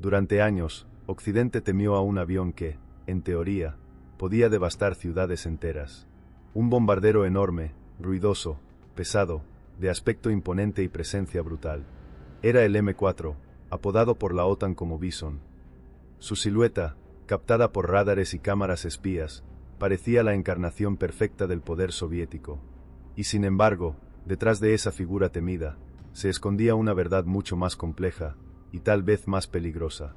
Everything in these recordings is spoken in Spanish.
Durante años, Occidente temió a un avión que, en teoría, podía devastar ciudades enteras. Un bombardero enorme, ruidoso, pesado, de aspecto imponente y presencia brutal. Era el M4, apodado por la OTAN como Bison. Su silueta, captada por radares y cámaras espías, parecía la encarnación perfecta del poder soviético. Y sin embargo, detrás de esa figura temida, se escondía una verdad mucho más compleja, y tal vez más peligrosa.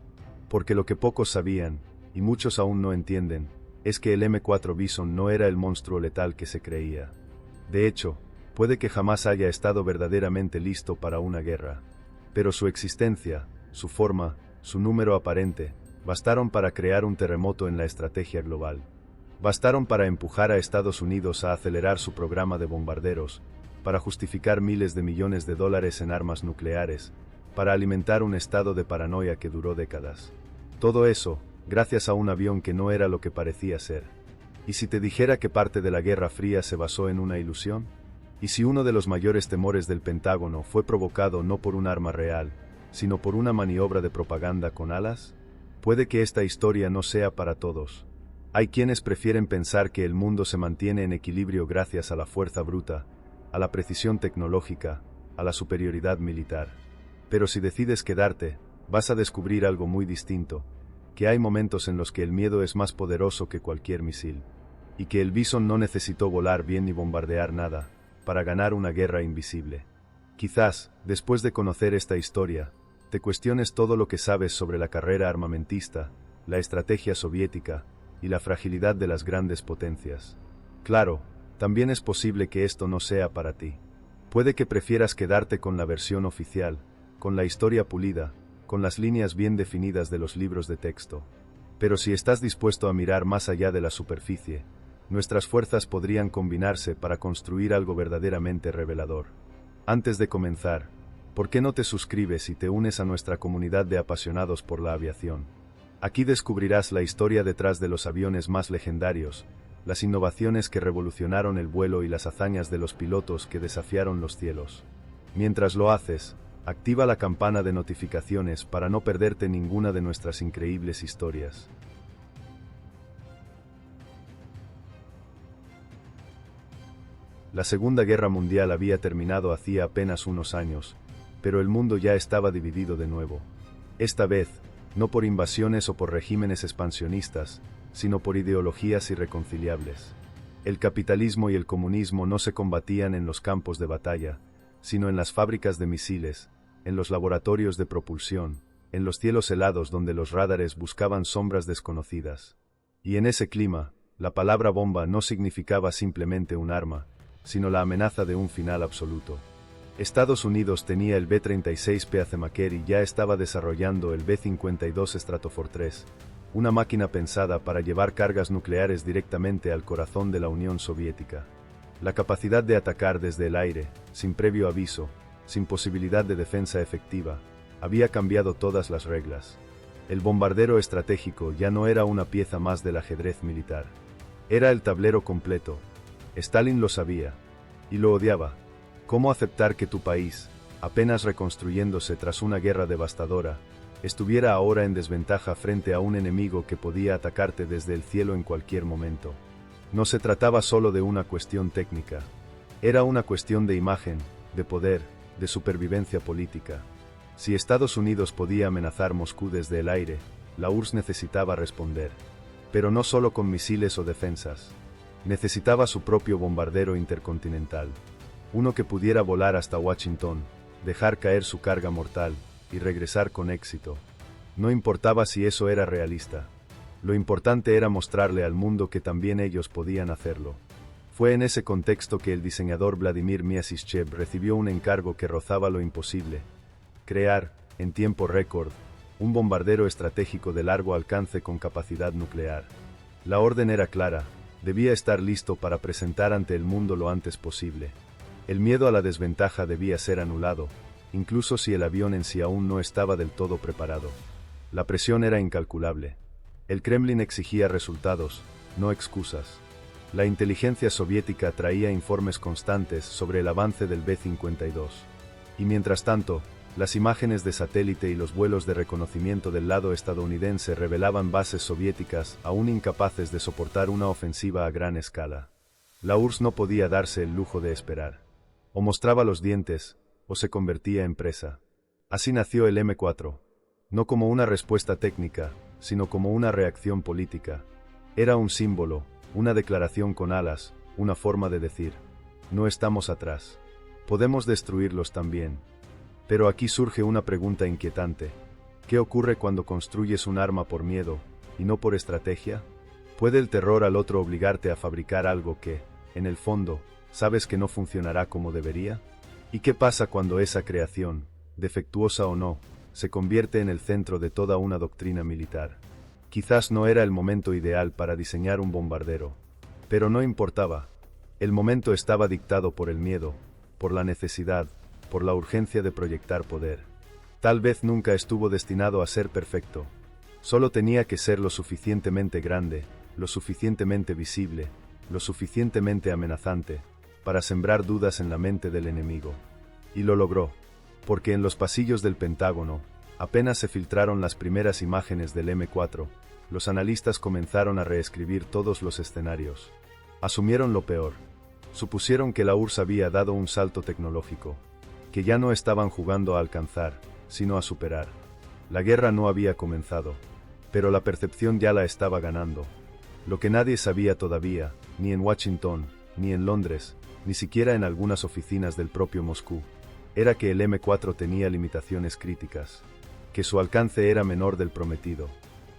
Porque lo que pocos sabían, y muchos aún no entienden, es que el M4 Bison no era el monstruo letal que se creía. De hecho, puede que jamás haya estado verdaderamente listo para una guerra. Pero su existencia, su forma, su número aparente, bastaron para crear un terremoto en la estrategia global. Bastaron para empujar a Estados Unidos a acelerar su programa de bombarderos, para justificar miles de millones de dólares en armas nucleares, para alimentar un estado de paranoia que duró décadas. Todo eso, gracias a un avión que no era lo que parecía ser. ¿Y si te dijera que parte de la Guerra Fría se basó en una ilusión? ¿Y si uno de los mayores temores del Pentágono fue provocado no por un arma real, sino por una maniobra de propaganda con alas? Puede que esta historia no sea para todos. Hay quienes prefieren pensar que el mundo se mantiene en equilibrio gracias a la fuerza bruta, a la precisión tecnológica, a la superioridad militar. Pero si decides quedarte, vas a descubrir algo muy distinto, que hay momentos en los que el miedo es más poderoso que cualquier misil, y que el Bison no necesitó volar bien ni bombardear nada, para ganar una guerra invisible. Quizás, después de conocer esta historia, te cuestiones todo lo que sabes sobre la carrera armamentista, la estrategia soviética, y la fragilidad de las grandes potencias. Claro, también es posible que esto no sea para ti. Puede que prefieras quedarte con la versión oficial, con la historia pulida, con las líneas bien definidas de los libros de texto. Pero si estás dispuesto a mirar más allá de la superficie, nuestras fuerzas podrían combinarse para construir algo verdaderamente revelador. Antes de comenzar, ¿por qué no te suscribes y te unes a nuestra comunidad de apasionados por la aviación? Aquí descubrirás la historia detrás de los aviones más legendarios, las innovaciones que revolucionaron el vuelo y las hazañas de los pilotos que desafiaron los cielos. Mientras lo haces, activa la campana de notificaciones para no perderte ninguna de nuestras increíbles historias. La Segunda Guerra Mundial había terminado hacía apenas unos años, pero el mundo ya estaba dividido de nuevo. Esta vez, no por invasiones o por regímenes expansionistas, sino por ideologías irreconciliables. El capitalismo y el comunismo no se combatían en los campos de batalla, sino en las fábricas de misiles, en los laboratorios de propulsión, en los cielos helados donde los radares buscaban sombras desconocidas. Y en ese clima, la palabra bomba no significaba simplemente un arma, sino la amenaza de un final absoluto. Estados Unidos tenía el B-36 Peacemaker y ya estaba desarrollando el B-52 Stratofor 3, una máquina pensada para llevar cargas nucleares directamente al corazón de la Unión Soviética. La capacidad de atacar desde el aire, sin previo aviso, sin posibilidad de defensa efectiva, había cambiado todas las reglas. El bombardero estratégico ya no era una pieza más del ajedrez militar. Era el tablero completo. Stalin lo sabía, y lo odiaba. ¿Cómo aceptar que tu país, apenas reconstruyéndose tras una guerra devastadora, estuviera ahora en desventaja frente a un enemigo que podía atacarte desde el cielo en cualquier momento? No se trataba solo de una cuestión técnica. Era una cuestión de imagen, de poder, de supervivencia política. Si Estados Unidos podía amenazar Moscú desde el aire, la URSS necesitaba responder. Pero no solo con misiles o defensas. Necesitaba su propio bombardero intercontinental. Uno que pudiera volar hasta Washington, dejar caer su carga mortal, y regresar con éxito. No importaba si eso era realista. Lo importante era mostrarle al mundo que también ellos podían hacerlo. Fue en ese contexto que el diseñador Vladimir Myasishchev recibió un encargo que rozaba lo imposible: crear, en tiempo récord, un bombardero estratégico de largo alcance con capacidad nuclear. La orden era clara: debía estar listo para presentar ante el mundo lo antes posible. El miedo a la desventaja debía ser anulado, incluso si el avión en sí aún no estaba del todo preparado. La presión era incalculable. El Kremlin exigía resultados, no excusas. La inteligencia soviética traía informes constantes sobre el avance del B-52. Y mientras tanto, Las imágenes de satélite y los vuelos de reconocimiento del lado estadounidense revelaban bases soviéticas aún incapaces de soportar una ofensiva a gran escala. La URSS no podía darse el lujo de esperar. O mostraba los dientes, o se convertía en presa. Así nació el M4. No como una respuesta técnica, sino como una reacción política. Era un símbolo, una declaración con alas, una forma de decir: no estamos atrás. Podemos destruirlos también. Pero aquí surge una pregunta inquietante. ¿Qué ocurre cuando construyes un arma por miedo, y no por estrategia? ¿Puede el terror al otro obligarte a fabricar algo que, en el fondo, sabes que no funcionará como debería? ¿Y qué pasa cuando esa creación, defectuosa o no, se convierte en el centro de toda una doctrina militar? Quizás no era el momento ideal para diseñar un bombardero, pero no importaba. El momento estaba dictado por el miedo, por la necesidad, por la urgencia de proyectar poder. Tal vez nunca estuvo destinado a ser perfecto. Solo tenía que ser lo suficientemente grande, lo suficientemente visible, lo suficientemente amenazante, para sembrar dudas en la mente del enemigo. Y lo logró, porque en los pasillos del Pentágono, apenas se filtraron las primeras imágenes del M4, los analistas comenzaron a reescribir todos los escenarios. Asumieron lo peor. Supusieron que la URSS había dado un salto tecnológico, que ya no estaban jugando a alcanzar, sino a superar. La guerra no había comenzado, pero la percepción ya la estaba ganando. Lo que nadie sabía todavía, ni en Washington, ni en Londres, ni siquiera en algunas oficinas del propio Moscú, era que el M4 tenía limitaciones críticas, que su alcance era menor del prometido,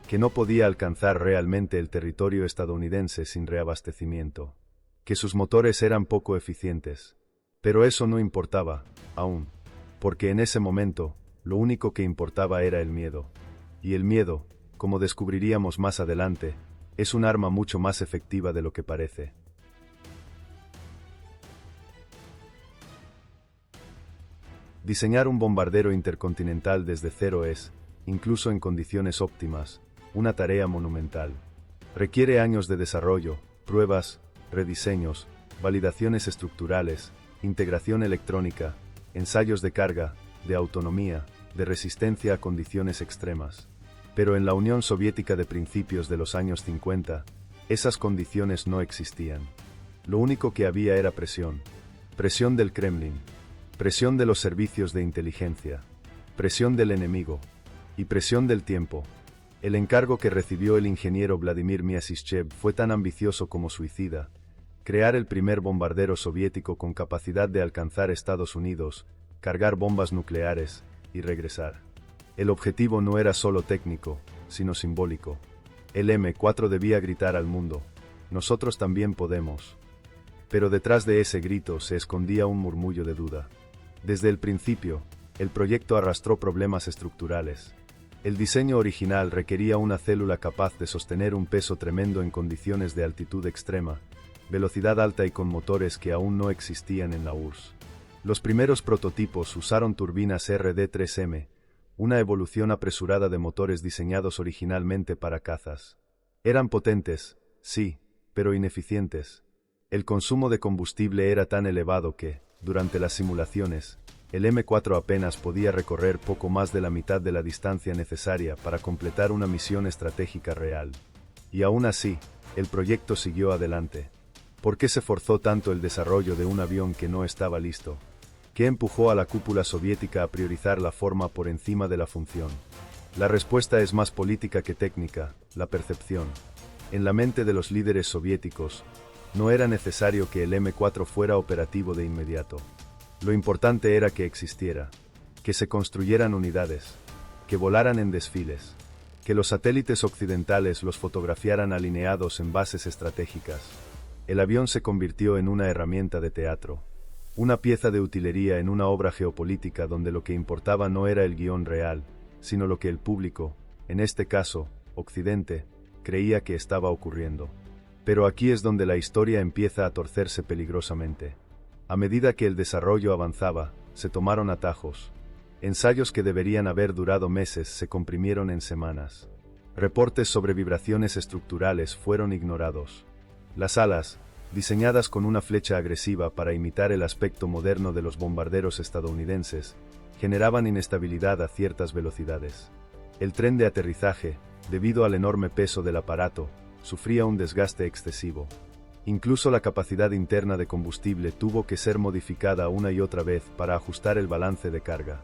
que no podía alcanzar realmente el territorio estadounidense sin reabastecimiento, que sus motores eran poco eficientes. Pero eso no importaba, aún, porque en ese momento, lo único que importaba era el miedo. Y el miedo, como descubriríamos más adelante, es un arma mucho más efectiva de lo que parece. Diseñar un bombardero intercontinental desde cero es, incluso en condiciones óptimas, una tarea monumental. Requiere años de desarrollo, pruebas, rediseños, validaciones estructurales, integración electrónica, ensayos de carga, de autonomía, de resistencia a condiciones extremas. Pero en la Unión Soviética de principios de los años 50, esas condiciones no existían. Lo único que había era presión. Presión del Kremlin. Presión de los servicios de inteligencia. Presión del enemigo. Y presión del tiempo. El encargo que recibió el ingeniero Vladimir Myasishchev fue tan ambicioso como suicida: crear el primer bombardero soviético con capacidad de alcanzar Estados Unidos, cargar bombas nucleares, y regresar. El objetivo no era solo técnico, sino simbólico. El M4 debía gritar al mundo: nosotros también podemos. Pero detrás de ese grito se escondía un murmullo de duda. Desde el principio, el proyecto arrastró problemas estructurales. El diseño original requería una célula capaz de sostener un peso tremendo en condiciones de altitud extrema, velocidad alta y con motores que aún no existían en la URSS. Los primeros prototipos usaron turbinas RD-3M, una evolución apresurada de motores diseñados originalmente para cazas. Eran potentes, sí, pero ineficientes. El consumo de combustible era tan elevado que, durante las simulaciones, el M4 apenas podía recorrer poco más de la mitad de la distancia necesaria para completar una misión estratégica real. Y aún así, el proyecto siguió adelante. ¿Por qué se forzó tanto el desarrollo de un avión que no estaba listo? ¿Qué empujó a la cúpula soviética a priorizar la forma por encima de la función? La respuesta es más política que técnica: la percepción. En la mente de los líderes soviéticos, no era necesario que el M4 fuera operativo de inmediato. Lo importante era que existiera, que se construyeran unidades, que volaran en desfiles, que los satélites occidentales los fotografiaran alineados en bases estratégicas. El avión se convirtió en una herramienta de teatro, una pieza de utilería en una obra geopolítica donde lo que importaba no era el guión real, sino lo que el público, en este caso, Occidente, creía que estaba ocurriendo. Pero aquí es donde la historia empieza a torcerse peligrosamente. A medida que el desarrollo avanzaba, se tomaron atajos. Ensayos que deberían haber durado meses se comprimieron en semanas. Reportes sobre vibraciones estructurales fueron ignorados. Las alas, diseñadas con una flecha agresiva para imitar el aspecto moderno de los bombarderos estadounidenses, generaban inestabilidad a ciertas velocidades. El tren de aterrizaje, debido al enorme peso del aparato, sufría un desgaste excesivo. Incluso la capacidad interna de combustible tuvo que ser modificada una y otra vez para ajustar el balance de carga.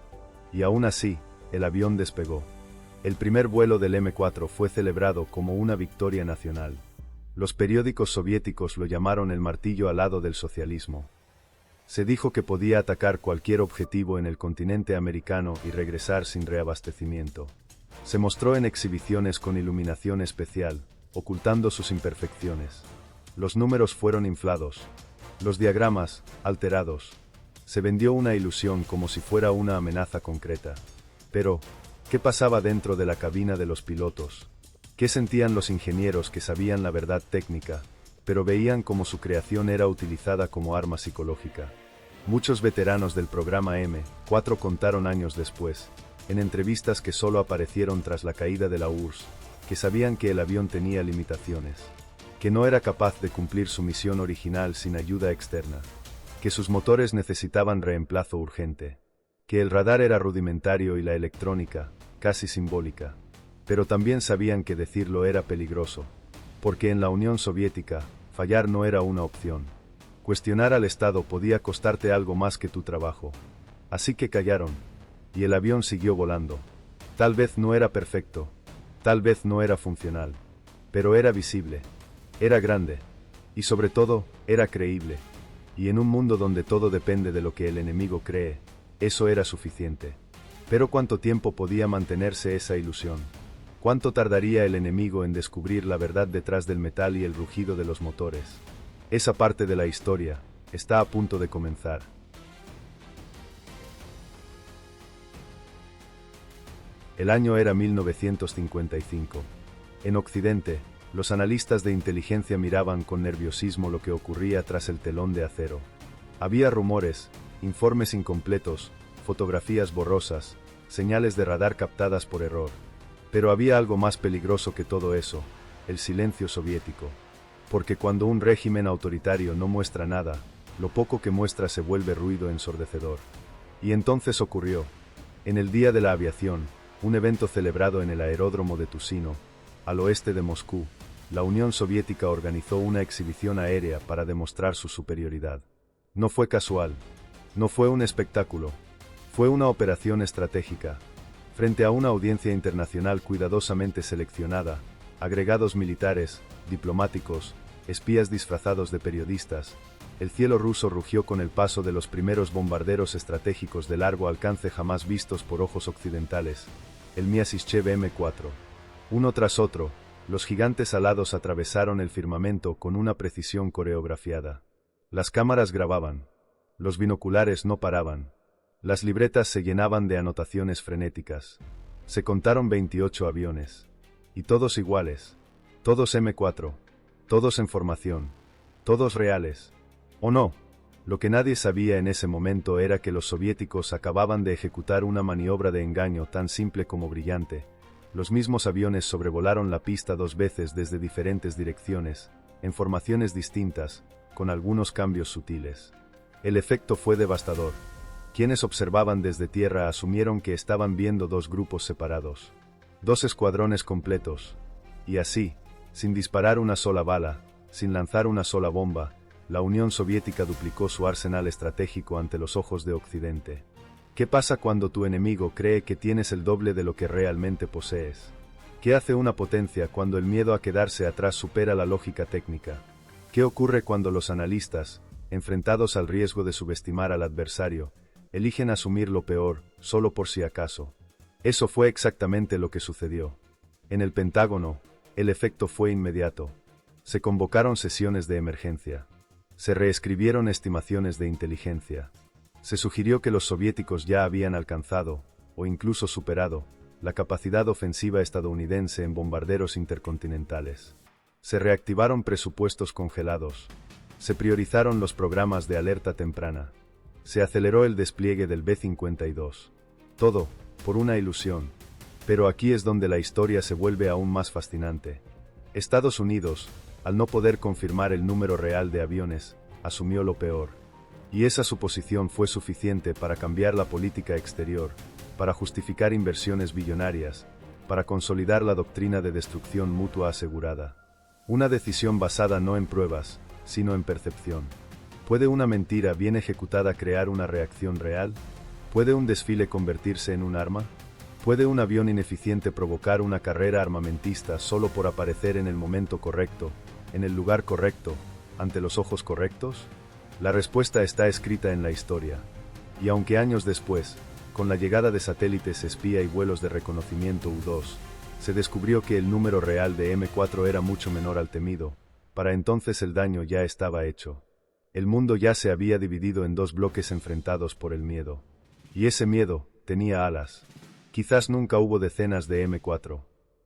Y aún así, el avión despegó. El primer vuelo del M4 fue celebrado como una victoria nacional. Los periódicos soviéticos lo llamaron el martillo alado del socialismo. Se dijo que podía atacar cualquier objetivo en el continente americano y regresar sin reabastecimiento. Se mostró en exhibiciones con iluminación especial, ocultando sus imperfecciones. Los números fueron inflados, los diagramas, alterados. Se vendió una ilusión como si fuera una amenaza concreta. Pero, ¿qué pasaba dentro de la cabina de los pilotos? ¿Qué sentían los ingenieros que sabían la verdad técnica, pero veían cómo su creación era utilizada como arma psicológica? Muchos veteranos del programa M4 contaron años después, en entrevistas que solo aparecieron tras la caída de la URSS, que sabían que el avión tenía limitaciones, que no era capaz de cumplir su misión original sin ayuda externa, que sus motores necesitaban reemplazo urgente, que el radar era rudimentario y la electrónica, casi simbólica. Pero también sabían que decirlo era peligroso, porque en la Unión Soviética, fallar no era una opción. Cuestionar al Estado podía costarte algo más que tu trabajo. Así que callaron, y el avión siguió volando. Tal vez no era perfecto, tal vez no era funcional, pero era visible, era grande, y sobre todo, era creíble. Y en un mundo donde todo depende de lo que el enemigo cree, eso era suficiente. Pero ¿cuánto tiempo podía mantenerse esa ilusión? ¿Cuánto tardaría el enemigo en descubrir la verdad detrás del metal y el rugido de los motores? Esa parte de la historia está a punto de comenzar. El año era 1955. En Occidente, los analistas de inteligencia miraban con nerviosismo lo que ocurría tras el telón de acero. Había rumores, informes incompletos, fotografías borrosas, señales de radar captadas por error. Pero había algo más peligroso que todo eso, el silencio soviético. Porque cuando un régimen autoritario no muestra nada, lo poco que muestra se vuelve ruido ensordecedor. Y entonces ocurrió. En el Día de la Aviación, un evento celebrado en el aeródromo de Tusino, al oeste de Moscú, la Unión Soviética organizó una exhibición aérea para demostrar su superioridad. No fue casual. No fue un espectáculo. Fue una operación estratégica. Frente a una audiencia internacional cuidadosamente seleccionada, agregados militares, diplomáticos, espías disfrazados de periodistas, el cielo ruso rugió con el paso de los primeros bombarderos estratégicos de largo alcance jamás vistos por ojos occidentales, el Myasishchev M4. Uno tras otro, los gigantes alados atravesaron el firmamento con una precisión coreografiada. Las cámaras grababan. Los binoculares no paraban. Las libretas se llenaban de anotaciones frenéticas. Se contaron 28 aviones. Y todos iguales. Todos M4. Todos en formación. Todos reales. ¿O no? Lo que nadie sabía en ese momento era que los soviéticos acababan de ejecutar una maniobra de engaño tan simple como brillante. Los mismos aviones sobrevolaron la pista 2 veces desde diferentes direcciones, en formaciones distintas, con algunos cambios sutiles. El efecto fue devastador. Quienes observaban desde tierra asumieron que estaban viendo 2 grupos separados. 2 escuadrones completos. Y así, sin disparar una sola bala, sin lanzar una sola bomba, la Unión Soviética duplicó su arsenal estratégico ante los ojos de Occidente. ¿Qué pasa cuando tu enemigo cree que tienes el doble de lo que realmente posees? ¿Qué hace una potencia cuando el miedo a quedarse atrás supera la lógica técnica? ¿Qué ocurre cuando los analistas, enfrentados al riesgo de subestimar al adversario, eligen asumir lo peor, solo por si acaso? Eso fue exactamente lo que sucedió. En el Pentágono, el efecto fue inmediato. Se convocaron sesiones de emergencia. Se reescribieron estimaciones de inteligencia. Se sugirió que los soviéticos ya habían alcanzado, o incluso superado, la capacidad ofensiva estadounidense en bombarderos intercontinentales. Se reactivaron presupuestos congelados. Se priorizaron los programas de alerta temprana. Se aceleró el despliegue del B-52. Todo, por una ilusión. Pero aquí es donde la historia se vuelve aún más fascinante. Estados Unidos, al no poder confirmar el número real de aviones, asumió lo peor. Y esa suposición fue suficiente para cambiar la política exterior, para justificar inversiones billonarias, para consolidar la doctrina de destrucción mutua asegurada. Una decisión basada no en pruebas, sino en percepción. ¿Puede una mentira bien ejecutada crear una reacción real? ¿Puede un desfile convertirse en un arma? ¿Puede un avión ineficiente provocar una carrera armamentista solo por aparecer en el momento correcto, en el lugar correcto, ante los ojos correctos? La respuesta está escrita en la historia. Y aunque años después, con la llegada de satélites espía y vuelos de reconocimiento U-2, se descubrió que el número real de M4 era mucho menor al temido, para entonces el daño ya estaba hecho. El mundo ya se había dividido en dos bloques enfrentados por el miedo. Y ese miedo tenía alas. Quizás nunca hubo decenas de M4.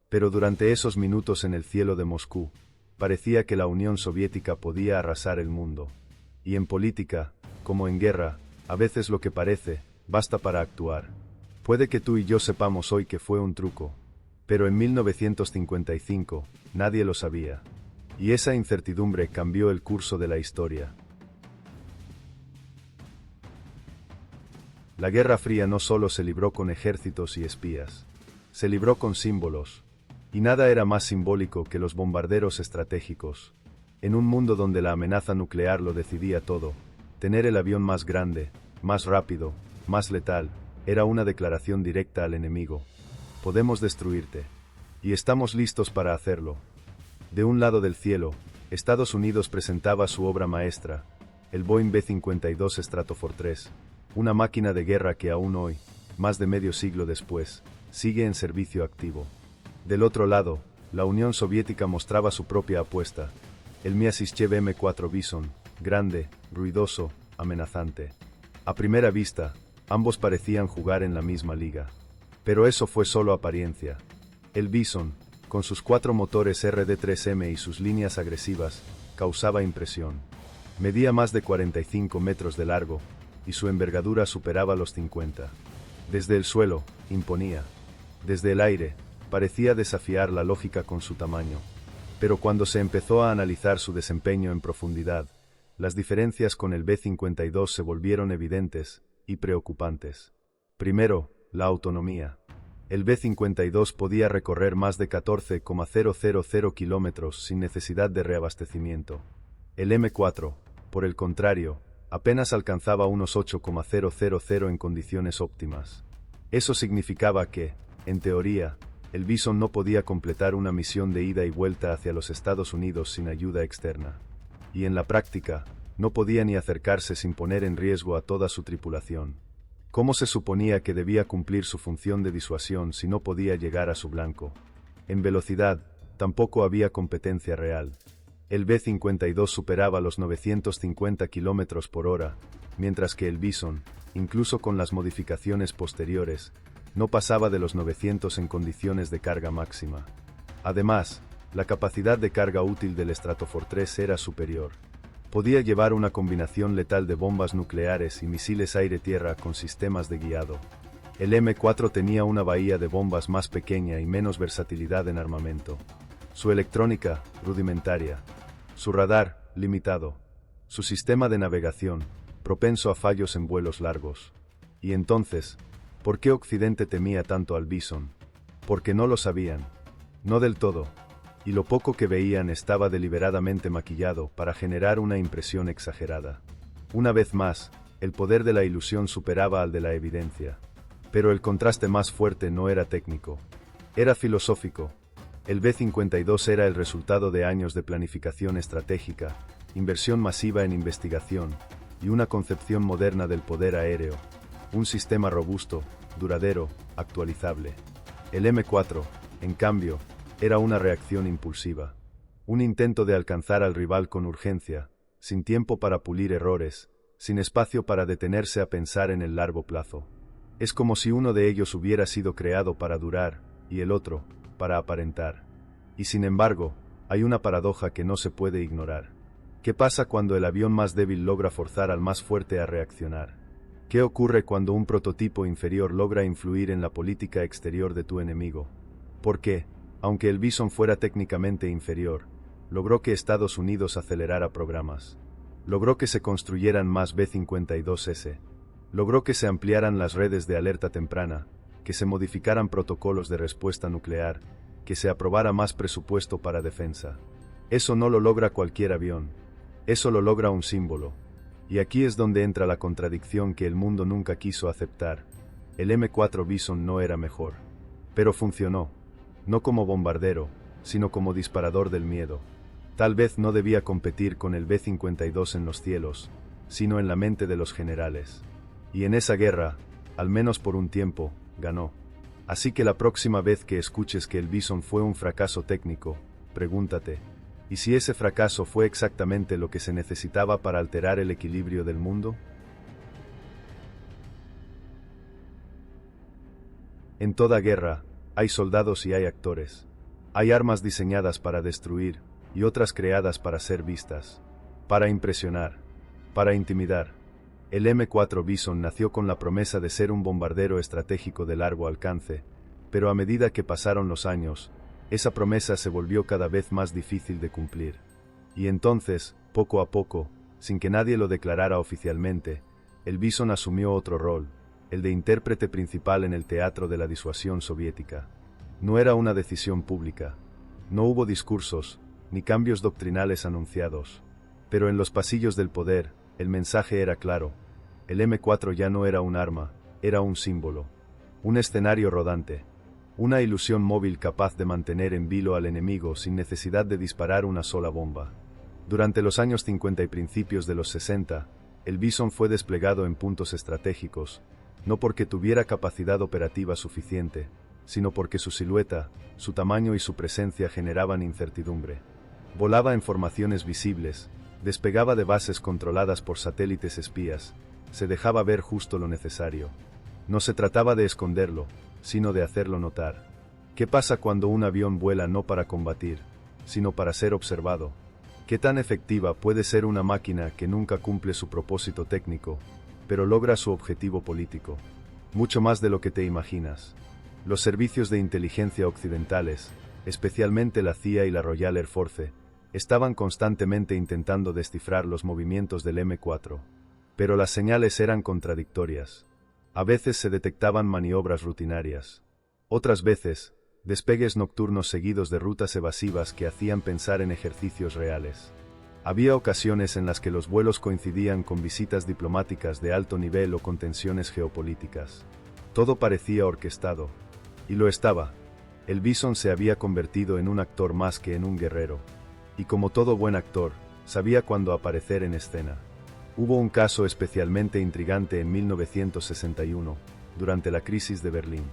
Pero durante esos minutos en el cielo de Moscú, parecía que la Unión Soviética podía arrasar el mundo. Y en política, como en guerra, a veces lo que parece, basta para actuar. Puede que tú y yo sepamos hoy que fue un truco. Pero en 1955, nadie lo sabía. Y esa incertidumbre cambió el curso de la historia. La Guerra Fría no solo se libró con ejércitos y espías, se libró con símbolos, y nada era más simbólico que los bombarderos estratégicos. En un mundo donde la amenaza nuclear lo decidía todo, tener el avión más grande, más rápido, más letal, era una declaración directa al enemigo. Podemos destruirte. Y estamos listos para hacerlo. De un lado del cielo, Estados Unidos presentaba su obra maestra, el Boeing B-52 Stratofortress 3, una máquina de guerra que aún hoy, más de medio siglo después, sigue en servicio activo. Del otro lado, la Unión Soviética mostraba su propia apuesta, el Myasishchev M4 Bison, grande, ruidoso, amenazante. A primera vista, ambos parecían jugar en la misma liga. Pero eso fue solo apariencia. El Bison, con sus 4 motores RD-3M y sus líneas agresivas, causaba impresión. Medía más de 45 metros de largo, y su envergadura superaba los 50. Desde el suelo, imponía. Desde el aire, parecía desafiar la lógica con su tamaño. Pero cuando se empezó a analizar su desempeño en profundidad, las diferencias con el B-52 se volvieron evidentes y preocupantes. Primero, la autonomía. El B-52 podía recorrer más de 14,000 kilómetros sin necesidad de reabastecimiento. El M4, por el contrario, apenas alcanzaba unos 8,000 en condiciones óptimas. Eso significaba que, en teoría, el Bison no podía completar una misión de ida y vuelta hacia los Estados Unidos sin ayuda externa. Y en la práctica, no podía ni acercarse sin poner en riesgo a toda su tripulación. ¿Cómo se suponía que debía cumplir su función de disuasión si no podía llegar a su blanco? En velocidad, tampoco había competencia real. El B-52 superaba los 950 km por hora, mientras que el Bison, incluso con las modificaciones posteriores, no pasaba de los 900 en condiciones de carga máxima. Además, la capacidad de carga útil del Stratofortress 3 era superior. Podía llevar una combinación letal de bombas nucleares y misiles aire-tierra con sistemas de guiado. El M4 tenía una bahía de bombas más pequeña y menos versatilidad en armamento. Su electrónica, rudimentaria. Su radar, limitado. Su sistema de navegación, propenso a fallos en vuelos largos. Y entonces, ¿por qué Occidente temía tanto al Bison? Porque no lo sabían. No del todo. Y lo poco que veían estaba deliberadamente maquillado para generar una impresión exagerada. Una vez más, el poder de la ilusión superaba al de la evidencia. Pero el contraste más fuerte no era técnico. Era filosófico. El B-52 era el resultado de años de planificación estratégica, inversión masiva en investigación, y una concepción moderna del poder aéreo. Un sistema robusto, duradero, actualizable. El M4, en cambio, era una reacción impulsiva. Un intento de alcanzar al rival con urgencia, sin tiempo para pulir errores, sin espacio para detenerse a pensar en el largo plazo. Es como si uno de ellos hubiera sido creado para durar, y el otro, para aparentar. Y sin embargo, hay una paradoja que no se puede ignorar. ¿Qué pasa cuando el avión más débil logra forzar al más fuerte a reaccionar? ¿Qué ocurre cuando un prototipo inferior logra influir en la política exterior de tu enemigo? ¿Por qué, aunque el Bison fuera técnicamente inferior, logró que Estados Unidos acelerara programas? Logró que se construyeran más B-52S. Logró que se ampliaran las redes de alerta temprana, que se modificaran protocolos de respuesta nuclear, que se aprobara más presupuesto para defensa. Eso no lo logra cualquier avión. Eso lo logra un símbolo. Y aquí es donde entra la contradicción que el mundo nunca quiso aceptar. El M4 Bison no era mejor. Pero funcionó. No como bombardero, sino como disparador del miedo. Tal vez no debía competir con el B-52 en los cielos, sino en la mente de los generales. Y en esa guerra, al menos por un tiempo, ganó. Así que la próxima vez que escuches que el Bison fue un fracaso técnico, pregúntate, ¿y si ese fracaso fue exactamente lo que se necesitaba para alterar el equilibrio del mundo? En toda guerra, hay soldados y hay actores. Hay armas diseñadas para destruir, y otras creadas para ser vistas. Para impresionar. Para intimidar. El M4 Bison nació con la promesa de ser un bombardero estratégico de largo alcance, pero a medida que pasaron los años, esa promesa se volvió cada vez más difícil de cumplir. Y entonces, poco a poco, sin que nadie lo declarara oficialmente, el Bison asumió otro rol, el de intérprete principal en el teatro de la disuasión soviética. No era una decisión pública. No hubo discursos, ni cambios doctrinales anunciados. Pero en los pasillos del poder, el mensaje era claro. El M4 ya no era un arma, era un símbolo. Un escenario rodante. Una ilusión móvil capaz de mantener en vilo al enemigo sin necesidad de disparar una sola bomba. Durante los años 50 y principios de los 60, el Bison fue desplegado en puntos estratégicos, no porque tuviera capacidad operativa suficiente, sino porque su silueta, su tamaño y su presencia generaban incertidumbre. Volaba en formaciones visibles, despegaba de bases controladas por satélites espías, se dejaba ver justo lo necesario. No se trataba de esconderlo, sino de hacerlo notar. ¿Qué pasa cuando un avión vuela no para combatir, sino para ser observado? ¿Qué tan efectiva puede ser una máquina que nunca cumple su propósito técnico, pero logra su objetivo político? Mucho más de lo que te imaginas. Los servicios de inteligencia occidentales, especialmente la CIA y la Royal Air Force, estaban constantemente intentando descifrar los movimientos del M4. Pero las señales eran contradictorias. A veces se detectaban maniobras rutinarias. Otras veces, despegues nocturnos seguidos de rutas evasivas que hacían pensar en ejercicios reales. Había ocasiones en las que los vuelos coincidían con visitas diplomáticas de alto nivel o con tensiones geopolíticas. Todo parecía orquestado. Y lo estaba. El Bison se había convertido en un actor más que en un guerrero. Y como todo buen actor, sabía cuándo aparecer en escena. Hubo un caso especialmente intrigante en 1961, durante la crisis de Berlín.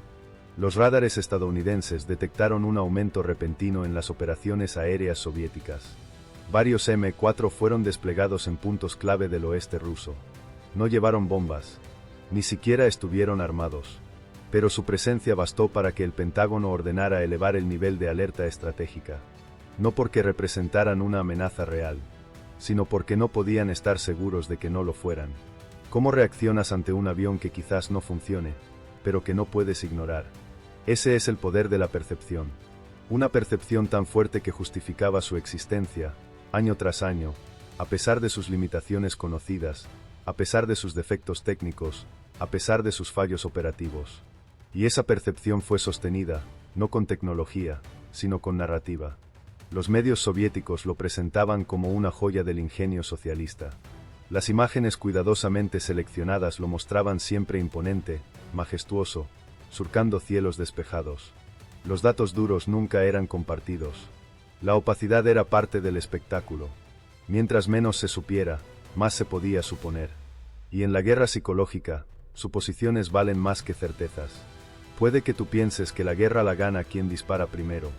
Los radares estadounidenses detectaron un aumento repentino en las operaciones aéreas soviéticas. Varios M4 fueron desplegados en puntos clave del oeste ruso. No llevaron bombas, ni siquiera estuvieron armados. Pero su presencia bastó para que el Pentágono ordenara elevar el nivel de alerta estratégica. No porque representaran una amenaza real, sino porque no podían estar seguros de que no lo fueran. ¿Cómo reaccionas ante un avión que quizás no funcione, pero que no puedes ignorar? Ese es el poder de la percepción. Una percepción tan fuerte que justificaba su existencia, año tras año, a pesar de sus limitaciones conocidas, a pesar de sus defectos técnicos, a pesar de sus fallos operativos. Y esa percepción fue sostenida, no con tecnología, sino con narrativa. Los medios soviéticos lo presentaban como una joya del ingenio socialista. Las imágenes cuidadosamente seleccionadas lo mostraban siempre imponente, majestuoso, surcando cielos despejados. Los datos duros nunca eran compartidos. La opacidad era parte del espectáculo. Mientras menos se supiera, más se podía suponer. Y en la guerra psicológica, suposiciones valen más que certezas. Puede que tú pienses que la guerra la gana quien dispara primero.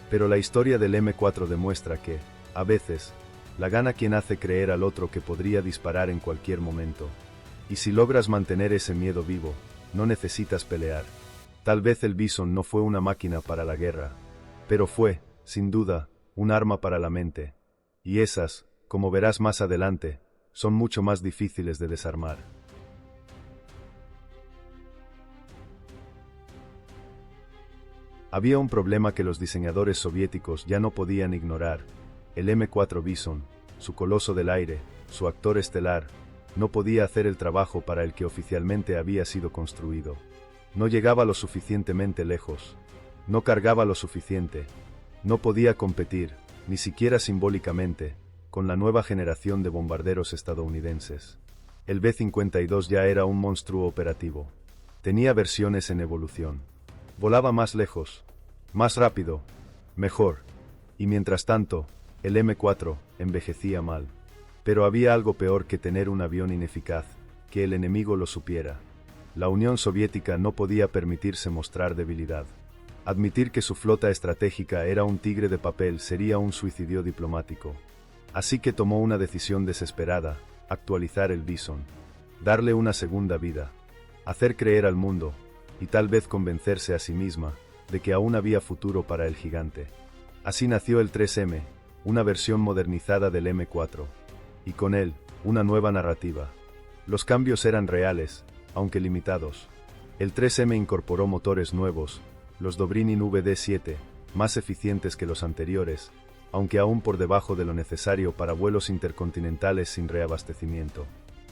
Pero la historia del M4 demuestra que, a veces, la gana quien hace creer al otro que podría disparar en cualquier momento. Y si logras mantener ese miedo vivo, no necesitas pelear. Tal vez el Bison no fue una máquina para la guerra, pero fue, sin duda, un arma para la mente. Y esas, como verás más adelante, son mucho más difíciles de desarmar. Había un problema que los diseñadores soviéticos ya no podían ignorar: el M4 Bison, su coloso del aire, su actor estelar, no podía hacer el trabajo para el que oficialmente había sido construido. No llegaba lo suficientemente lejos. No cargaba lo suficiente. No podía competir, ni siquiera simbólicamente, con la nueva generación de bombarderos estadounidenses. El B-52 ya era un monstruo operativo. Tenía versiones en evolución. Volaba más lejos, más rápido, mejor. Y mientras tanto, el M4 envejecía mal. Pero había algo peor que tener un avión ineficaz, que el enemigo lo supiera. La Unión Soviética no podía permitirse mostrar debilidad. Admitir que su flota estratégica era un tigre de papel sería un suicidio diplomático. Así que tomó una decisión desesperada: actualizar el Bison, darle una segunda vida, hacer creer al mundo, y tal vez convencerse a sí misma, de que aún había futuro para el gigante. Así nació el 3M, una versión modernizada del M4, y con él, una nueva narrativa. Los cambios eran reales, aunque limitados. El 3M incorporó motores nuevos, los Dobrynin VD-7, más eficientes que los anteriores, aunque aún por debajo de lo necesario para vuelos intercontinentales sin reabastecimiento.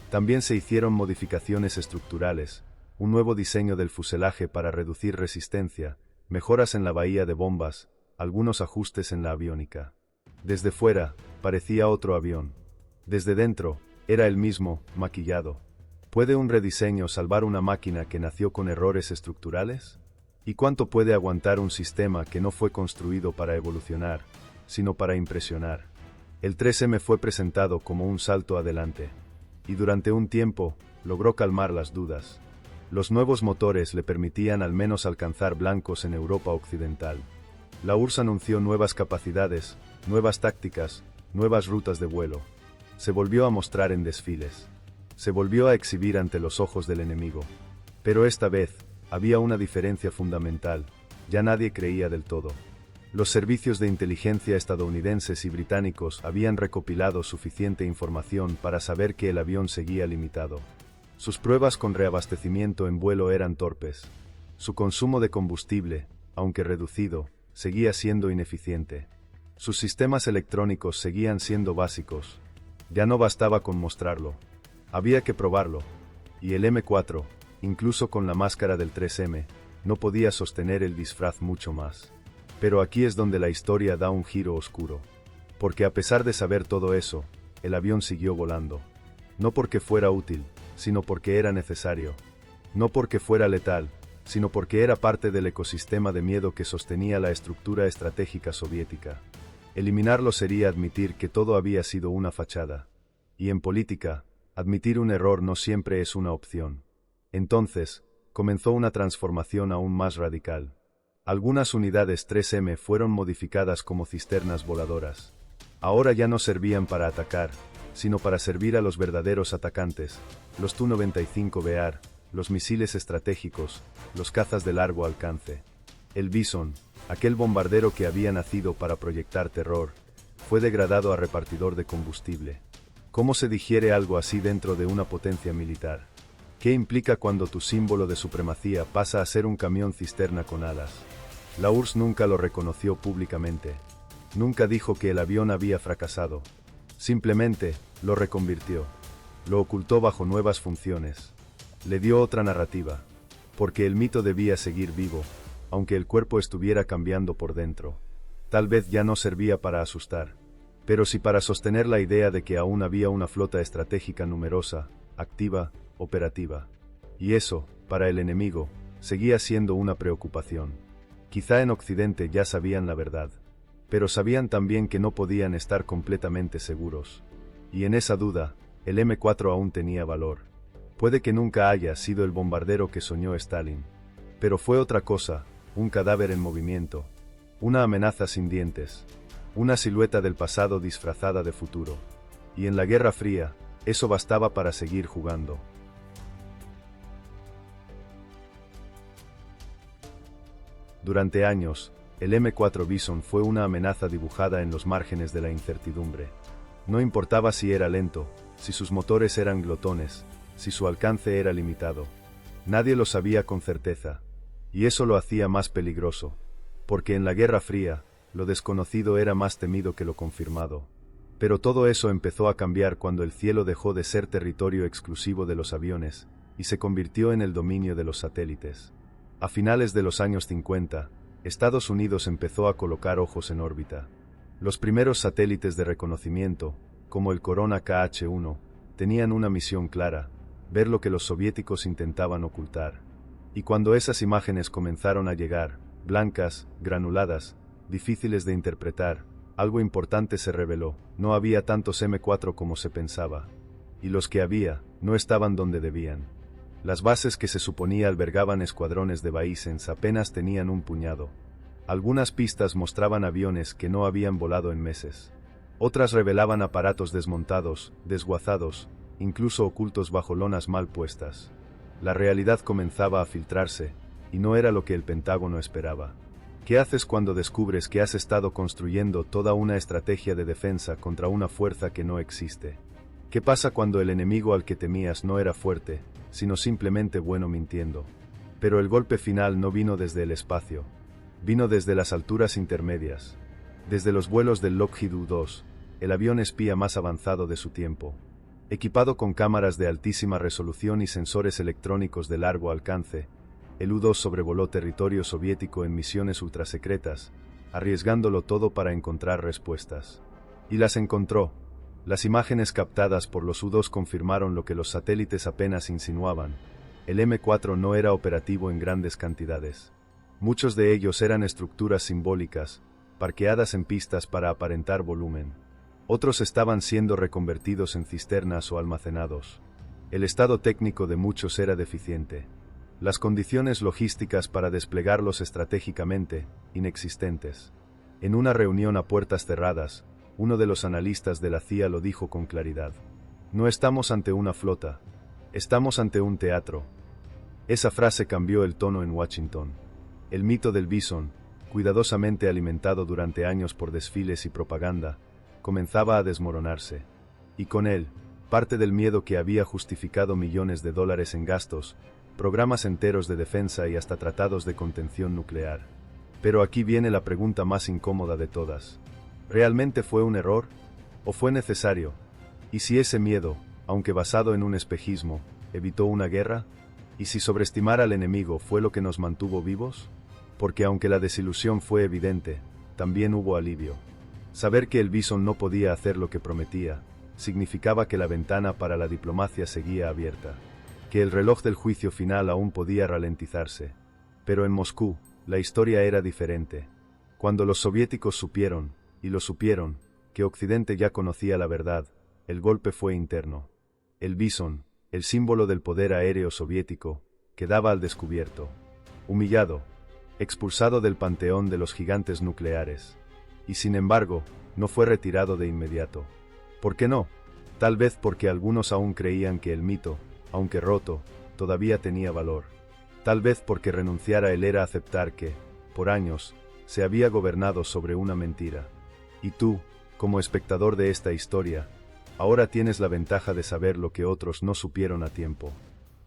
También se hicieron modificaciones estructurales, un nuevo diseño del fuselaje para reducir resistencia, mejoras en la bahía de bombas, algunos ajustes en la aviónica. Desde fuera, parecía otro avión. Desde dentro, era el mismo, maquillado. ¿Puede un rediseño salvar una máquina que nació con errores estructurales? ¿Y cuánto puede aguantar un sistema que no fue construido para evolucionar, sino para impresionar? El 3M fue presentado como un salto adelante, y durante un tiempo, logró calmar las dudas. Los nuevos motores le permitían al menos alcanzar blancos en Europa Occidental. La URSS anunció nuevas capacidades, nuevas tácticas, nuevas rutas de vuelo. Se volvió a mostrar en desfiles. Se volvió a exhibir ante los ojos del enemigo. Pero esta vez, había una diferencia fundamental: ya nadie creía del todo. Los servicios de inteligencia estadounidenses y británicos habían recopilado suficiente información para saber que el avión seguía limitado. Sus pruebas con reabastecimiento en vuelo eran torpes. Su consumo de combustible, aunque reducido, seguía siendo ineficiente. Sus sistemas electrónicos seguían siendo básicos. Ya no bastaba con mostrarlo. Había que probarlo. Y el M4, incluso con la máscara del 3M, no podía sostener el disfraz mucho más. Pero aquí es donde la historia da un giro oscuro. Porque a pesar de saber todo eso, el avión siguió volando. No porque fuera útil, sino porque era necesario. No porque fuera letal, sino porque era parte del ecosistema de miedo que sostenía la estructura estratégica soviética. Eliminarlo sería admitir que todo había sido una fachada. Y en política, admitir un error no siempre es una opción. Entonces, comenzó una transformación aún más radical. Algunas unidades 3M fueron modificadas como cisternas voladoras. Ahora ya no servían para atacar, sino para servir a los verdaderos atacantes, los Tu-95BR, los misiles estratégicos, los cazas de largo alcance. El Bison, aquel bombardero que había nacido para proyectar terror, fue degradado a repartidor de combustible. ¿Cómo se digiere algo así dentro de una potencia militar? ¿Qué implica cuando tu símbolo de supremacía pasa a ser un camión cisterna con alas? La URSS nunca lo reconoció públicamente. Nunca dijo que el avión había fracasado. Simplemente, lo reconvirtió. Lo ocultó bajo nuevas funciones. Le dio otra narrativa. Porque el mito debía seguir vivo, aunque el cuerpo estuviera cambiando por dentro. Tal vez ya no servía para asustar, pero sí para sostener la idea de que aún había una flota estratégica numerosa, activa, operativa. Y eso, para el enemigo, seguía siendo una preocupación. Quizá en Occidente ya sabían la verdad, pero sabían también que no podían estar completamente seguros. Y en esa duda, el M4 aún tenía valor. Puede que nunca haya sido el bombardero que soñó Stalin, pero fue otra cosa, un cadáver en movimiento, una amenaza sin dientes, una silueta del pasado disfrazada de futuro. Y en la Guerra Fría, eso bastaba para seguir jugando. Durante años, el M4 Bison fue una amenaza dibujada en los márgenes de la incertidumbre. No importaba si era lento, si sus motores eran glotones, si su alcance era limitado. Nadie lo sabía con certeza. Y eso lo hacía más peligroso. Porque en la Guerra Fría, lo desconocido era más temido que lo confirmado. Pero todo eso empezó a cambiar cuando el cielo dejó de ser territorio exclusivo de los aviones, y se convirtió en el dominio de los satélites. A finales de los años 50, Estados Unidos empezó a colocar ojos en órbita. Los primeros satélites de reconocimiento, como el Corona KH-1, tenían una misión clara: ver lo que los soviéticos intentaban ocultar. Y cuando esas imágenes comenzaron a llegar, blancas, granuladas, difíciles de interpretar, algo importante se reveló: no había tantos M4 como se pensaba. Y los que había, no estaban donde debían. Las bases que se suponía albergaban escuadrones de Baisens apenas tenían un puñado. Algunas pistas mostraban aviones que no habían volado en meses. Otras revelaban aparatos desmontados, desguazados, incluso ocultos bajo lonas mal puestas. La realidad comenzaba a filtrarse, y no era lo que el Pentágono esperaba. ¿Qué haces cuando descubres que has estado construyendo toda una estrategia de defensa contra una fuerza que no existe? ¿Qué pasa cuando el enemigo al que temías no era fuerte, sino simplemente bueno mintiendo? Pero el golpe final no vino desde el espacio. Vino desde las alturas intermedias. Desde los vuelos del Lockheed U-2, el avión espía más avanzado de su tiempo. Equipado con cámaras de altísima resolución y sensores electrónicos de largo alcance, el U-2 sobrevoló territorio soviético en misiones ultrasecretas, arriesgándolo todo para encontrar respuestas. Y las encontró. Las imágenes captadas por los U-2 confirmaron lo que los satélites apenas insinuaban: el M4 no era operativo en grandes cantidades. Muchos de ellos eran estructuras simbólicas, parqueadas en pistas para aparentar volumen. Otros estaban siendo reconvertidos en cisternas o almacenados. El estado técnico de muchos era deficiente. Las condiciones logísticas para desplegarlos estratégicamente, inexistentes. En una reunión a puertas cerradas, uno de los analistas de la CIA lo dijo con claridad: no estamos ante una flota, estamos ante un teatro. Esa frase cambió el tono en Washington. El mito del Bison, cuidadosamente alimentado durante años por desfiles y propaganda, comenzaba a desmoronarse. Y con él, parte del miedo que había justificado millones de dólares en gastos, programas enteros de defensa y hasta tratados de contención nuclear. Pero aquí viene la pregunta más incómoda de todas. ¿Realmente fue un error? ¿O fue necesario? ¿Y si ese miedo, aunque basado en un espejismo, evitó una guerra? ¿Y si sobreestimar al enemigo fue lo que nos mantuvo vivos? Porque aunque la desilusión fue evidente, también hubo alivio. Saber que el Bison no podía hacer lo que prometía, significaba que la ventana para la diplomacia seguía abierta, que el reloj del juicio final aún podía ralentizarse. Pero en Moscú, la historia era diferente. Cuando los soviéticos supieron, y lo supieron, que Occidente ya conocía la verdad, el golpe fue interno. El Bison, el símbolo del poder aéreo soviético, quedaba al descubierto. Humillado, expulsado del panteón de los gigantes nucleares. Y sin embargo, no fue retirado de inmediato. ¿Por qué no? Tal vez porque algunos aún creían que el mito, aunque roto, todavía tenía valor. Tal vez porque renunciar a él era aceptar que, por años, se había gobernado sobre una mentira. Y tú, como espectador de esta historia, ahora tienes la ventaja de saber lo que otros no supieron a tiempo.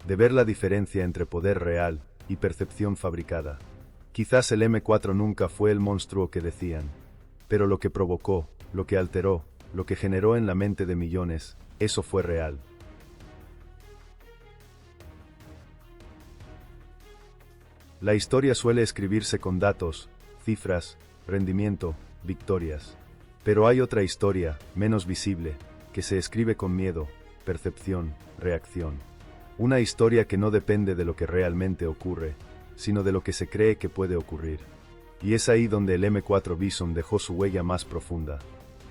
De ver la diferencia entre poder real y percepción fabricada. Quizás el M4 nunca fue el monstruo que decían. Pero lo que provocó, lo que alteró, lo que generó en la mente de millones, eso fue real. La historia suele escribirse con datos, cifras, rendimiento, victorias. Pero hay otra historia, menos visible, que se escribe con miedo, percepción, reacción. Una historia que no depende de lo que realmente ocurre, sino de lo que se cree que puede ocurrir. Y es ahí donde el M4 Bison dejó su huella más profunda.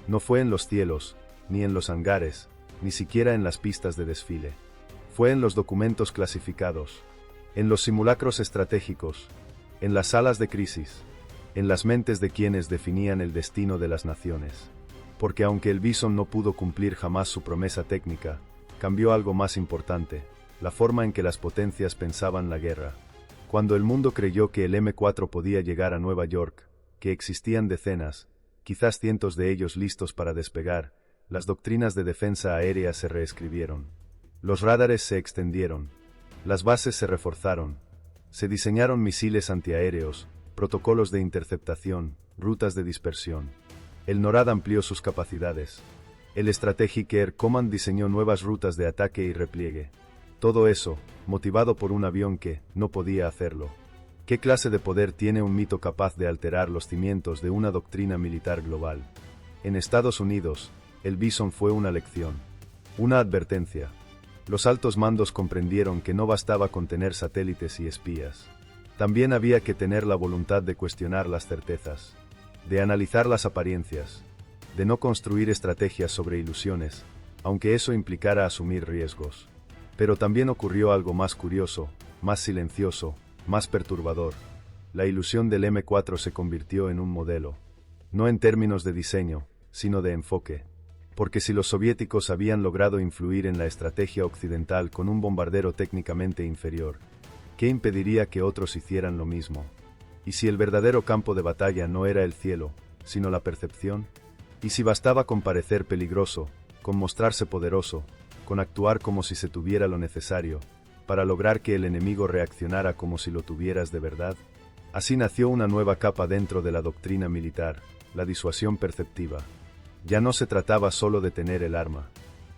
No fue en los cielos, ni en los hangares, ni siquiera en las pistas de desfile. Fue en los documentos clasificados, en los simulacros estratégicos, en las salas de crisis, en las mentes de quienes definían el destino de las naciones. Porque aunque el Bison no pudo cumplir jamás su promesa técnica, cambió algo más importante: la forma en que las potencias pensaban la guerra. Cuando el mundo creyó que el M4 podía llegar a Nueva York, que existían decenas, quizás cientos de ellos listos para despegar, las doctrinas de defensa aérea se reescribieron. Los radares se extendieron, las bases se reforzaron, se diseñaron misiles antiaéreos, protocolos de interceptación, rutas de dispersión. El NORAD amplió sus capacidades. El Strategic Air Command diseñó nuevas rutas de ataque y repliegue. Todo eso, motivado por un avión que no podía hacerlo. ¿Qué clase de poder tiene un mito capaz de alterar los cimientos de una doctrina militar global? En Estados Unidos, el Bison fue una lección. Una advertencia. Los altos mandos comprendieron que no bastaba con tener satélites y espías. También había que tener la voluntad de cuestionar las certezas, de analizar las apariencias, de no construir estrategias sobre ilusiones, aunque eso implicara asumir riesgos. Pero también ocurrió algo más curioso, más silencioso, más perturbador. La ilusión del M4 se convirtió en un modelo. No en términos de diseño, sino de enfoque. Porque si los soviéticos habían logrado influir en la estrategia occidental con un bombardero técnicamente inferior, ¿qué impediría que otros hicieran lo mismo? ¿Y si el verdadero campo de batalla no era el cielo, sino la percepción? ¿Y si bastaba con parecer peligroso, con mostrarse poderoso, con actuar como si se tuviera lo necesario, para lograr que el enemigo reaccionara como si lo tuvieras de verdad? Así nació una nueva capa dentro de la doctrina militar, la disuasión perceptiva. Ya no se trataba solo de tener el arma.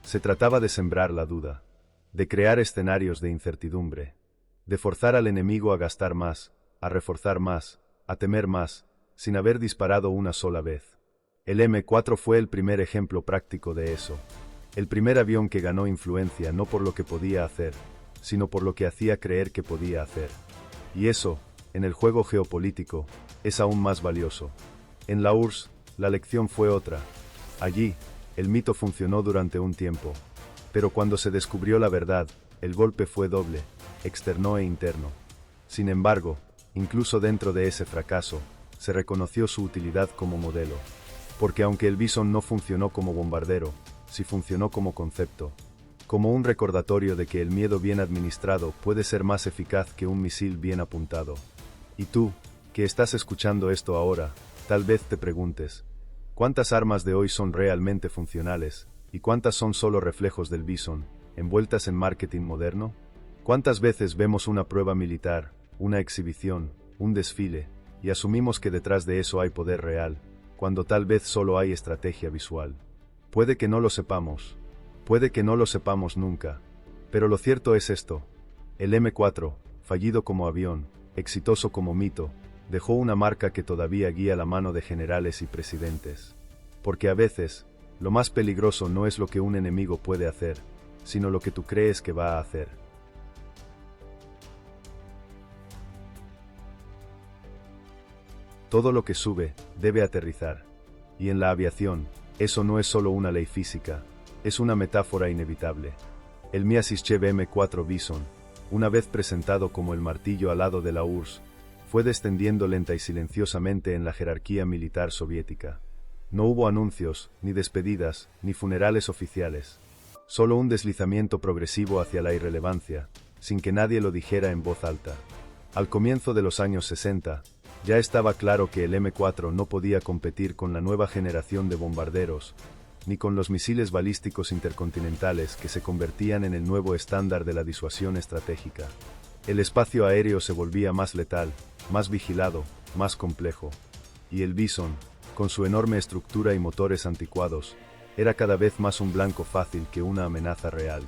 Se trataba de sembrar la duda, de crear escenarios de incertidumbre, de forzar al enemigo a gastar más, a reforzar más, a temer más, sin haber disparado una sola vez. El M4 fue el primer ejemplo práctico de eso. El primer avión que ganó influencia no por lo que podía hacer, sino por lo que hacía creer que podía hacer. Y eso, en el juego geopolítico, es aún más valioso. En la URSS, la lección fue otra. Allí, el mito funcionó durante un tiempo. Pero cuando se descubrió la verdad, el golpe fue doble, externo e interno. Sin embargo, incluso dentro de ese fracaso, se reconoció su utilidad como modelo. Porque aunque el Bison no funcionó como bombardero, sí funcionó como concepto. Como un recordatorio de que el miedo bien administrado puede ser más eficaz que un misil bien apuntado. Y tú, que estás escuchando esto ahora, tal vez te preguntes, ¿cuántas armas de hoy son realmente funcionales, y cuántas son solo reflejos del Bison, envueltas en marketing moderno? ¿Cuántas veces vemos una prueba militar, una exhibición, un desfile, y asumimos que detrás de eso hay poder real, cuando tal vez solo hay estrategia visual? Puede que no lo sepamos. Puede que no lo sepamos nunca. Pero lo cierto es esto. El M4, fallido como avión, exitoso como mito, dejó una marca que todavía guía la mano de generales y presidentes. Porque a veces, lo más peligroso no es lo que un enemigo puede hacer, sino lo que tú crees que va a hacer. Todo lo que sube, debe aterrizar. Y en la aviación, eso no es solo una ley física, es una metáfora inevitable. El Myasishchev M4 Bison, una vez presentado como el martillo alado de la URSS, fue descendiendo lenta y silenciosamente en la jerarquía militar soviética. No hubo anuncios, ni despedidas, ni funerales oficiales. Solo un deslizamiento progresivo hacia la irrelevancia, sin que nadie lo dijera en voz alta. Al comienzo de los años 60, ya estaba claro que el M4 no podía competir con la nueva generación de bombarderos, ni con los misiles balísticos intercontinentales que se convertían en el nuevo estándar de la disuasión estratégica. El espacio aéreo se volvía más letal, más vigilado, más complejo. Y el Bison, con su enorme estructura y motores anticuados, era cada vez más un blanco fácil que una amenaza real.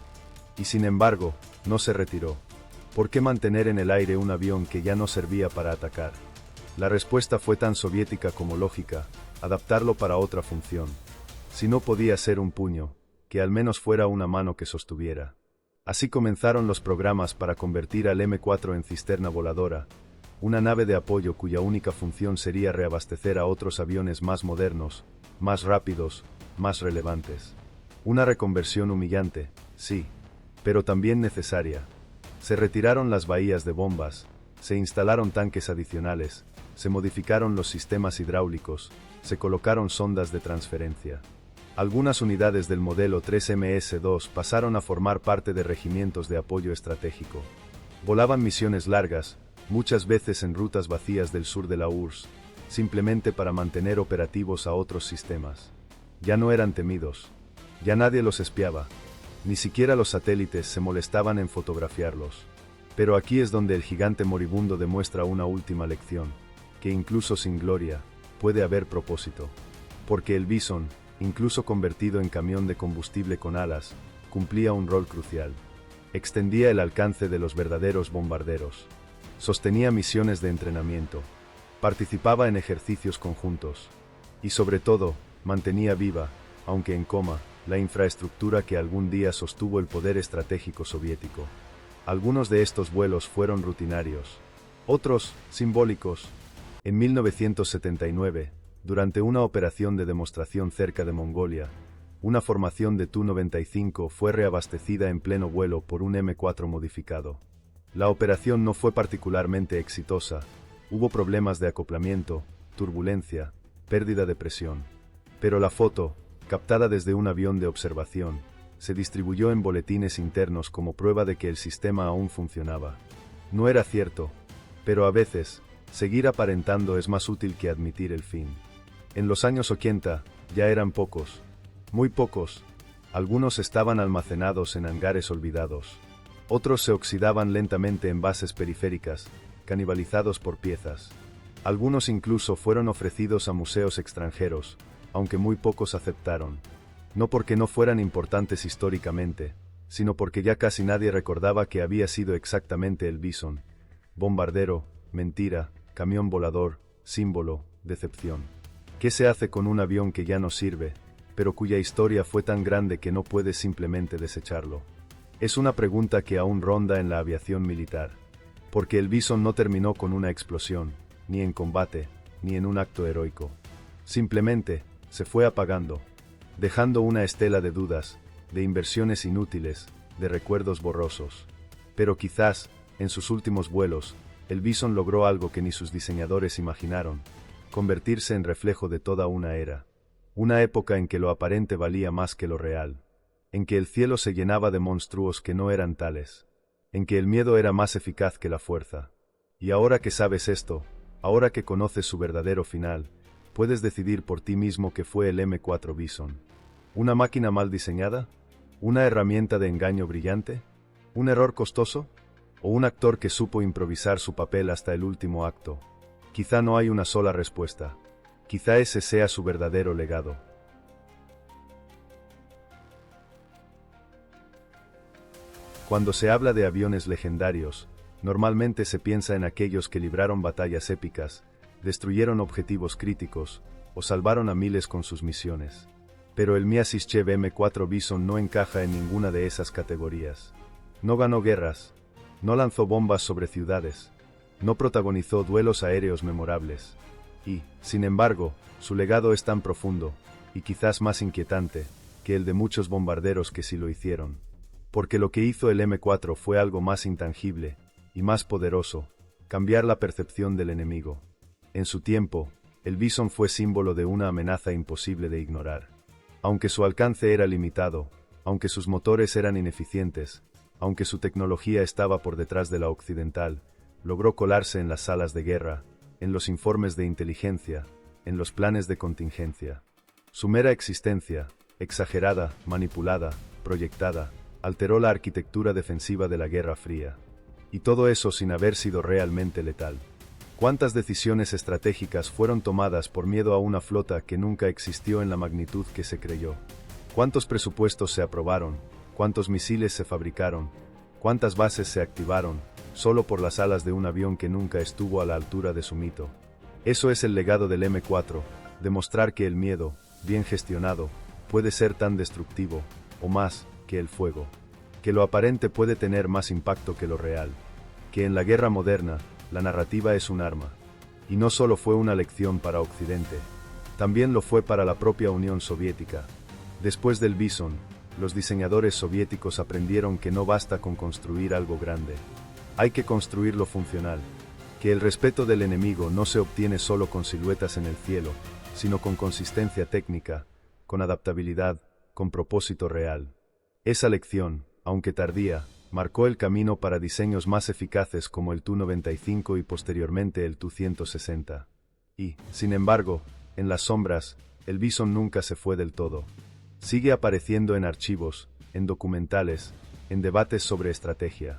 Y sin embargo, no se retiró. ¿Por qué mantener en el aire un avión que ya no servía para atacar? La respuesta fue tan soviética como lógica, adaptarlo para otra función. Si no podía ser un puño, que al menos fuera una mano que sostuviera. Así comenzaron los programas para convertir al M4 en cisterna voladora, una nave de apoyo cuya única función sería reabastecer a otros aviones más modernos, más rápidos, más relevantes. Una reconversión humillante, sí, pero también necesaria. Se retiraron las bahías de bombas, se instalaron tanques adicionales, se modificaron los sistemas hidráulicos, se colocaron sondas de transferencia. Algunas unidades del modelo 3MS-2 pasaron a formar parte de regimientos de apoyo estratégico. Volaban misiones largas, muchas veces en rutas vacías del sur de la URSS, simplemente para mantener operativos a otros sistemas. Ya no eran temidos. Ya nadie los espiaba. Ni siquiera los satélites se molestaban en fotografiarlos. Pero aquí es donde el gigante moribundo demuestra una última lección, que incluso sin gloria, puede haber propósito. Porque el Bison, incluso convertido en camión de combustible con alas, cumplía un rol crucial. Extendía el alcance de los verdaderos bombarderos. Sostenía misiones de entrenamiento. Participaba en ejercicios conjuntos. Y sobre todo, mantenía viva, aunque en coma, la infraestructura que algún día sostuvo el poder estratégico soviético. Algunos de estos vuelos fueron rutinarios. Otros, simbólicos. En 1979, durante una operación de demostración cerca de Mongolia, una formación de Tu-95 fue reabastecida en pleno vuelo por un M4 modificado. La operación no fue particularmente exitosa, hubo problemas de acoplamiento, turbulencia, pérdida de presión. Pero la foto, captada desde un avión de observación, se distribuyó en boletines internos como prueba de que el sistema aún funcionaba. No era cierto, pero a veces, seguir aparentando es más útil que admitir el fin. En los años 80, ya eran pocos. Muy pocos. Algunos estaban almacenados en hangares olvidados. Otros se oxidaban lentamente en bases periféricas, canibalizados por piezas. Algunos incluso fueron ofrecidos a museos extranjeros, aunque muy pocos aceptaron. No porque no fueran importantes históricamente, sino porque ya casi nadie recordaba que había sido exactamente el Bison. Bombardero, mentira, camión volador, símbolo, decepción. ¿Qué se hace con un avión que ya no sirve, pero cuya historia fue tan grande que no puedes simplemente desecharlo? Es una pregunta que aún ronda en la aviación militar. Porque el Bison no terminó con una explosión, ni en combate, ni en un acto heroico. Simplemente, se fue apagando, dejando una estela de dudas, de inversiones inútiles, de recuerdos borrosos. Pero quizás, en sus últimos vuelos, el Bison logró algo que ni sus diseñadores imaginaron: convertirse en reflejo de toda una era. Una época en que lo aparente valía más que lo real. En que el cielo se llenaba de monstruos que no eran tales. En que el miedo era más eficaz que la fuerza. Y ahora que sabes esto, ahora que conoces su verdadero final, puedes decidir por ti mismo que fue el M4 Bison. ¿Una máquina mal diseñada? ¿Una herramienta de engaño brillante? ¿Un error costoso? ¿O un actor que supo improvisar su papel hasta el último acto? Quizá no hay una sola respuesta. Quizá ese sea su verdadero legado. Cuando se habla de aviones legendarios, normalmente se piensa en aquellos que libraron batallas épicas, destruyeron objetivos críticos, o salvaron a miles con sus misiones. Pero el Myasishchev M4 Bison no encaja en ninguna de esas categorías. No ganó guerras, no lanzó bombas sobre ciudades, no protagonizó duelos aéreos memorables. Y, sin embargo, su legado es tan profundo, y quizás más inquietante, que el de muchos bombarderos que sí lo hicieron. Porque lo que hizo el M4 fue algo más intangible, y más poderoso: cambiar la percepción del enemigo. En su tiempo, el Bison fue símbolo de una amenaza imposible de ignorar. Aunque su alcance era limitado, aunque sus motores eran ineficientes, aunque su tecnología estaba por detrás de la occidental, logró colarse en las salas de guerra, en los informes de inteligencia, en los planes de contingencia. Su mera existencia, exagerada, manipulada, proyectada, alteró la arquitectura defensiva de la Guerra Fría. Y todo eso sin haber sido realmente letal. ¿Cuántas decisiones estratégicas fueron tomadas por miedo a una flota que nunca existió en la magnitud que se creyó? ¿Cuántos presupuestos se aprobaron? ¿Cuántos misiles se fabricaron? ¿Cuántas bases se activaron, solo por las alas de un avión que nunca estuvo a la altura de su mito? Eso es el legado del M4, demostrar que el miedo, bien gestionado, puede ser tan destructivo, o más, que el fuego. Que lo aparente puede tener más impacto que lo real. Que en la guerra moderna, la narrativa es un arma. Y no solo fue una lección para Occidente, también lo fue para la propia Unión Soviética. Después del Bison, los diseñadores soviéticos aprendieron que no basta con construir algo grande. Hay que construirlo funcional. Que el respeto del enemigo no se obtiene solo con siluetas en el cielo, sino con consistencia técnica, con adaptabilidad, con propósito real. Esa lección, aunque tardía, marcó el camino para diseños más eficaces como el Tu-95 y posteriormente el Tu-160. Y, sin embargo, en las sombras, el Bison nunca se fue del todo. Sigue apareciendo en archivos, en documentales, en debates sobre estrategia.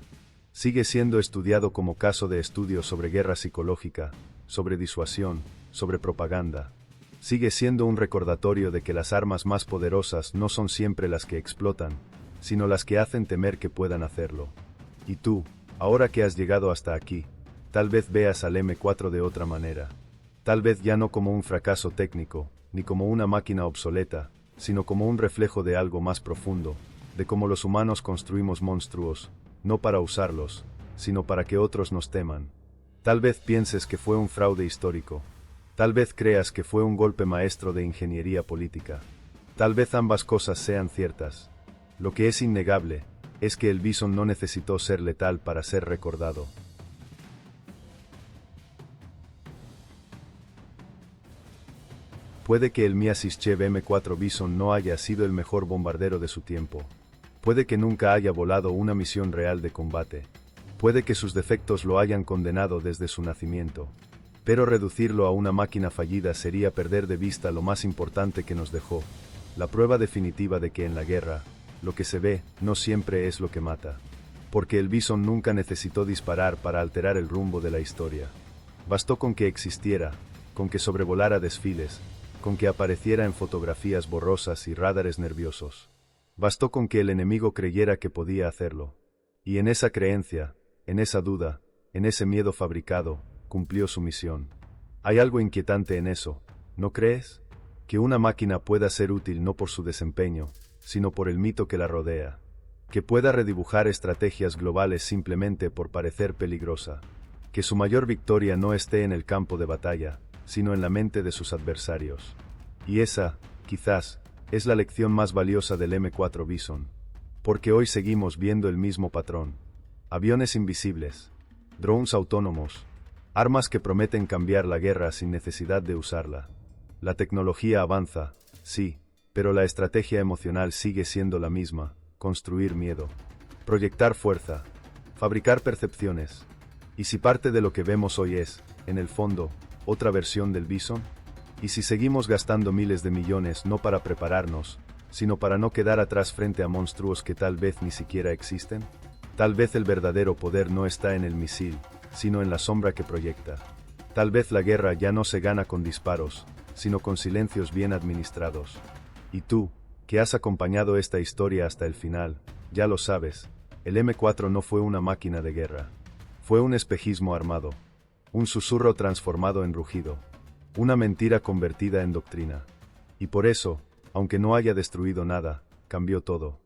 Sigue siendo estudiado como caso de estudio sobre guerra psicológica, sobre disuasión, sobre propaganda. Sigue siendo un recordatorio de que las armas más poderosas no son siempre las que explotan, sino las que hacen temer que puedan hacerlo. Y tú, ahora que has llegado hasta aquí, tal vez veas al M4 de otra manera. Tal vez ya no como un fracaso técnico, ni como una máquina obsoleta, sino como un reflejo de algo más profundo, de cómo los humanos construimos monstruos, no para usarlos, sino para que otros nos teman. Tal vez pienses que fue un fraude histórico. Tal vez creas que fue un golpe maestro de ingeniería política. Tal vez ambas cosas sean ciertas. Lo que es innegable es que el Bison no necesitó ser letal para ser recordado. Puede que el Myasishchev M4 Bison no haya sido el mejor bombardero de su tiempo. Puede que nunca haya volado una misión real de combate. Puede que sus defectos lo hayan condenado desde su nacimiento. Pero reducirlo a una máquina fallida sería perder de vista lo más importante que nos dejó, la prueba definitiva de que en la guerra, lo que se ve no siempre es lo que mata. Porque el Bison nunca necesitó disparar para alterar el rumbo de la historia. Bastó con que existiera, con que sobrevolara desfiles, con que apareciera en fotografías borrosas y radares nerviosos. Bastó con que el enemigo creyera que podía hacerlo. Y en esa creencia, en esa duda, en ese miedo fabricado, cumplió su misión. Hay algo inquietante en eso, ¿no crees? Que una máquina pueda ser útil no por su desempeño, sino por el mito que la rodea. Que pueda redibujar estrategias globales simplemente por parecer peligrosa. Que su mayor victoria no esté en el campo de batalla, sino en la mente de sus adversarios. Y esa, quizás, es la lección más valiosa del M4 Bison. Porque hoy seguimos viendo el mismo patrón. Aviones invisibles, drones autónomos, armas que prometen cambiar la guerra sin necesidad de usarla. La tecnología avanza, sí, pero la estrategia emocional sigue siendo la misma: construir miedo, proyectar fuerza, fabricar percepciones. ¿Y si parte de lo que vemos hoy es, en el fondo, otra versión del Bison? ¿Y si seguimos gastando miles de millones no para prepararnos, sino para no quedar atrás frente a monstruos que tal vez ni siquiera existen? Tal vez el verdadero poder no está en el misil, sino en la sombra que proyecta. Tal vez la guerra ya no se gana con disparos, sino con silencios bien administrados. Y tú, que has acompañado esta historia hasta el final, ya lo sabes, el M4 no fue una máquina de guerra. Fue un espejismo armado, un susurro transformado en rugido, una mentira convertida en doctrina. Y por eso, aunque no haya destruido nada, cambió todo.